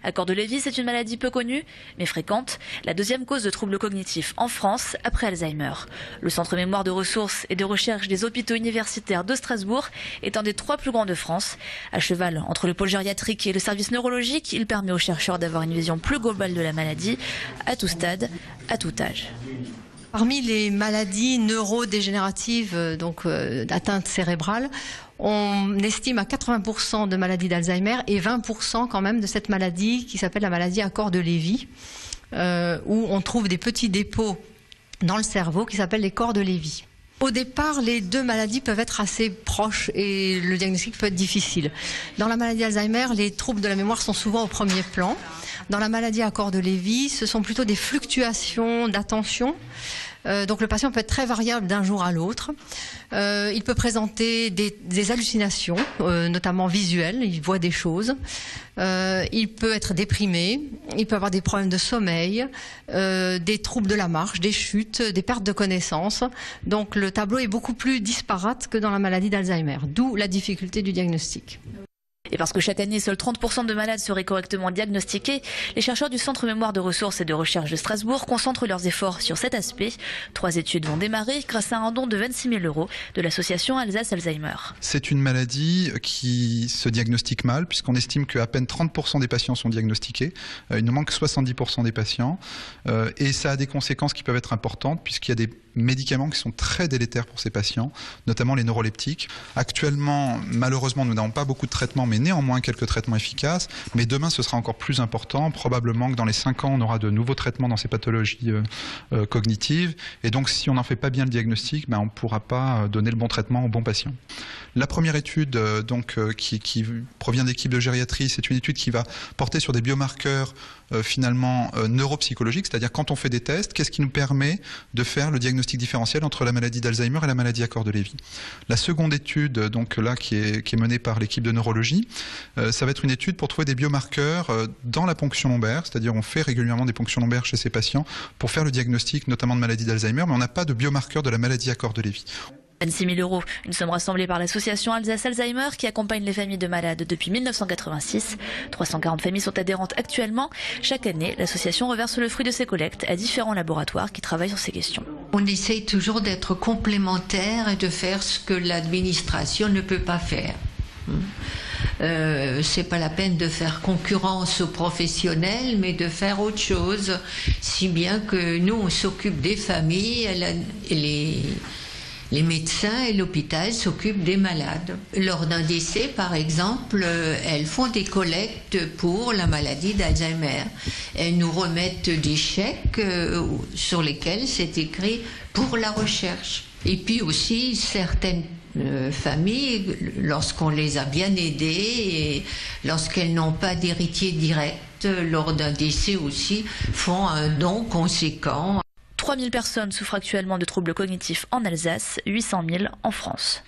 Accord de Lévy, c'est une maladie peu connue, mais fréquente, la deuxième cause de troubles cognitifs en France après Alzheimer. Le Centre Mémoire de ressources et de recherche des hôpitaux universitaires de Strasbourg est un des 3 plus grands de France. À cheval entre le pôle gériatrique et le service neurologique, il permet aux chercheurs d'avoir une vision plus globale de la maladie, à tout stade, à tout âge. Parmi les maladies neurodégénératives, d'atteinte cérébrale, on estime à 80% de maladies d'Alzheimer et 20% quand même de cette maladie qui s'appelle la maladie Accord de Lévy, où on trouve des petits dépôts dans le cerveau qui s'appellent les corps de Lévy. Au départ, les deux maladies peuvent être assez proches et le diagnostic peut être difficile. Dans la maladie Alzheimer, les troubles de la mémoire sont souvent au premier plan. Dans la maladie Accord de Lévy, ce sont plutôt des fluctuations d'attention. Donc le patient peut être très variable d'un jour à l'autre. Il peut présenter des hallucinations, notamment visuelles, il voit des choses. Il peut être déprimé, il peut avoir des problèmes de sommeil, des troubles de la marche, des chutes, des pertes de connaissance. Donc le tableau est beaucoup plus disparate que dans la maladie d'Alzheimer, d'où la difficulté du diagnostic. Et parce que chaque année, seuls 30% de malades seraient correctement diagnostiqués, les chercheurs du Centre Mémoire de ressources et de recherche de Strasbourg concentrent leurs efforts sur cet aspect. 3 études vont démarrer grâce à un don de 26 000 € de l'association Alsace Alzheimer. C'est une maladie qui se diagnostique mal, puisqu'on estime qu'à peine 30% des patients sont diagnostiqués. Il nous manque 70% des patients. Et ça a des conséquences qui peuvent être importantes, puisqu'il y a des médicaments qui sont très délétères pour ces patients, notamment les neuroleptiques. Actuellement, malheureusement, nous n'avons pas beaucoup de traitements, mais néanmoins quelques traitements efficaces. Mais demain, ce sera encore plus important. Probablement que dans les 5 ans, on aura de nouveaux traitements dans ces pathologies cognitives. Et donc, si on n'en fait pas bien le diagnostic, on ne pourra pas donner le bon traitement aux bons patients. La première étude qui provient d'équipes de gériatrie, c'est une étude qui va porter sur des biomarqueurs neuropsychologiques, c'est-à-dire quand on fait des tests, qu'est-ce qui nous permet de faire le diagnostic différentiel entre la maladie d'Alzheimer et la maladie Accord de Lévy. La seconde étude, qui est menée par l'équipe de neurologie, ça va être une étude pour trouver des biomarqueurs dans la ponction lombaire, c'est-à-dire on fait régulièrement des ponctions lombaires chez ces patients pour faire le diagnostic notamment de maladie d'Alzheimer, mais on n'a pas de biomarqueur de la maladie Accord de Lévy. 26 000 €, une somme rassemblée par l'association Alsace Alzheimer qui accompagne les familles de malades depuis 1986. 340 familles sont adhérentes actuellement. Chaque année, l'association reverse le fruit de ses collectes à différents laboratoires qui travaillent sur ces questions. On essaye toujours d'être complémentaire et de faire ce que l'administration ne peut pas faire. C'est pas la peine de faire concurrence aux professionnels, mais de faire autre chose, si bien que nous on s'occupe des familles et les médecins et l'hôpital s'occupent des malades. Lors d'un décès, par exemple, elles font des collectes pour la maladie d'Alzheimer. Elles nous remettent des chèques sur lesquels c'est écrit « pour la recherche ». Et puis aussi, certaines familles, lorsqu'on les a bien aidées et lorsqu'elles n'ont pas d'héritier direct, lors d'un décès aussi, font un don conséquent. 3 000 personnes souffrent actuellement de troubles cognitifs en Alsace, 800 000 en France.